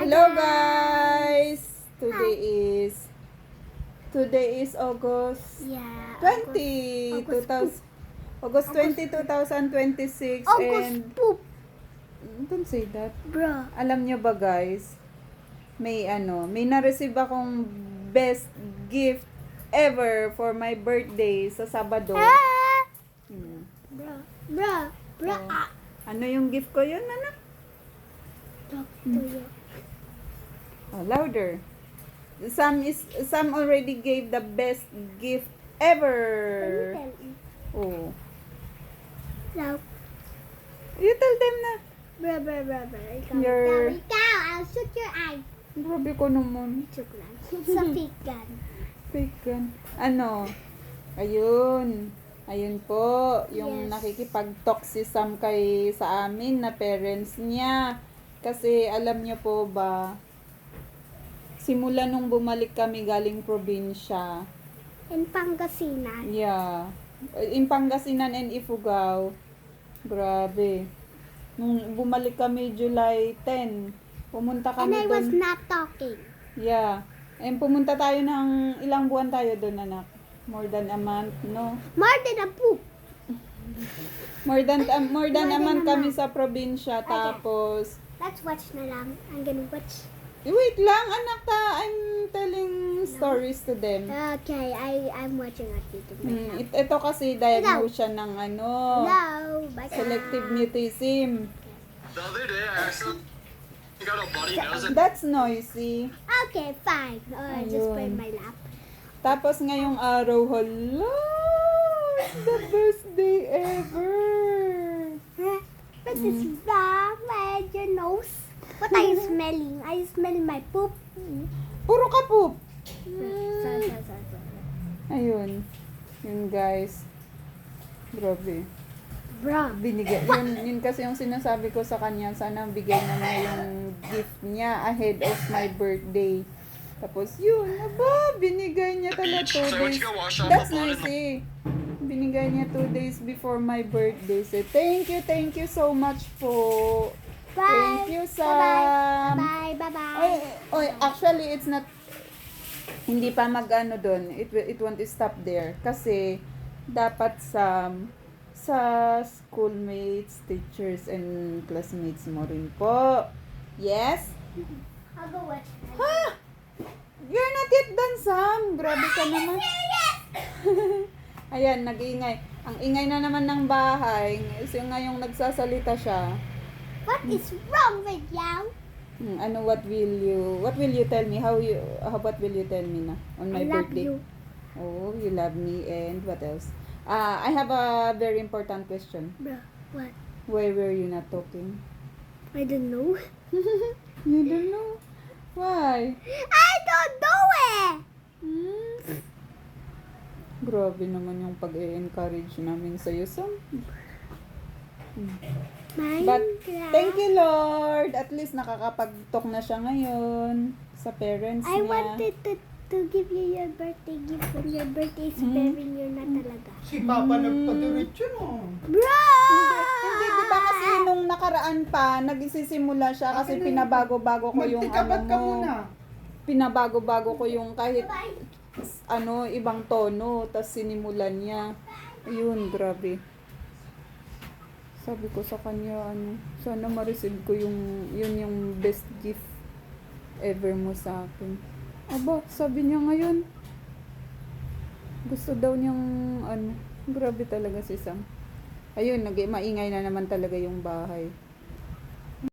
Hello guys! Today is August Yeah. 20, August 20, 2026 August and poop, don't say that. bro. Alam nyo ba guys, may na-receive akong best gift ever for my birthday sa Sabado. Ah! Hmm. Bro. Oh. Ano yung gift ko yun, anak? Talk to you. Oh, louder. Some already gave the best gift ever. Can you tell me? Oh. Loud. You tell them na. Bro. Ikaw, I'll shoot your eye. Grabe ko naman. Joke lang. Sa fake gun. Fake gun. Ano? Ayun. Ayun po. Yung Yes. nakikipag-talk si Sam sa amin na parents niya. Kasi alam niyo po ba, simula nung bumalik kami galing probinsya, In Pangasinan. yeah, in Pangasinan and Ifugao, grabe. Nung bumalik kami July 10, pumunta And kami I was doon. not talking. Yeah. And pumunta tayo ng ilang buwan tayo doon, anak. More than a month, no? More than a poop. More than a than month a kami month. sa probinsya. Okay. Tapos, Let's watch na lang. I'm gonna watch. wait lang, anak, I'm telling stories to them. Okay, I'm watching a video. Ito kasi diagnose siya ng No. Bye. selective mutism. The other day, I accidentally got a bloody nose and That's noisy. Okay, fine. I just put Ayun. my lap. Tapos ngayong araw, hala, it's the best day ever. What is wrong with your nose? What are you smelling? Are you smelling my poop? Puro ka poop. Sorry. Ayun. Yun guys. Grabe. Bro. Binigay. Yun kasi yung sinasabi ko sa kanya, sana bigay na niya yung gift niya ahead of my birthday. Tapos yun, binigay niya talaga 2 so I went days. to go wash off That's the blood nice and Binigay niya 2 days before my birthday. So, thank you so much po. Bye. Thank you, Sam. Bye. Oy, actually, it's not, hindi pa mag-ano doon. It won't stop there. Kasi, dapat sa schoolmates, teachers, and classmates mo rin po. Yes? I'll go watch. Ha? You're not yet done, Sam. Grabe ka naman. Ayan, nag-ingay. Ang ingay na naman ng bahay. Kasi nga yung nagsasalita siya. What is wrong with you? Ano, what will you tell me? What will you tell me na on my I love birthday? you. Oh, you love me, and what else? I have a very important question. Bro, what? Why were you not talking? I don't know. You don't know. Why? I don't know eh. Grabe naman yung pag-encourage namin sa'yo, Sam. But, Minecraft. thank you, Lord. At least nakakapag-talk na siya ngayon sa parents I niya. wanted to give you your birthday gift when your birthday is very near na talaga. Si Papa nagpadiretso no. Bro! Hindi, di ba kasi nung nakaraan pa, nagsisimula siya kasi pinabago-bago ko yung Magtikabat ka mo. muna. Pinabago-bago ko yung kahit ibang tono, tas sinimulan niya. Ayun, grabe. Sabi ko sa kanya, sana ma-receive ko yung best gift ever mo sa akin. Aba, sabi niya ngayon, gusto daw niyang, grabe talaga si Sam. Ayun, maingay na naman talaga yung bahay.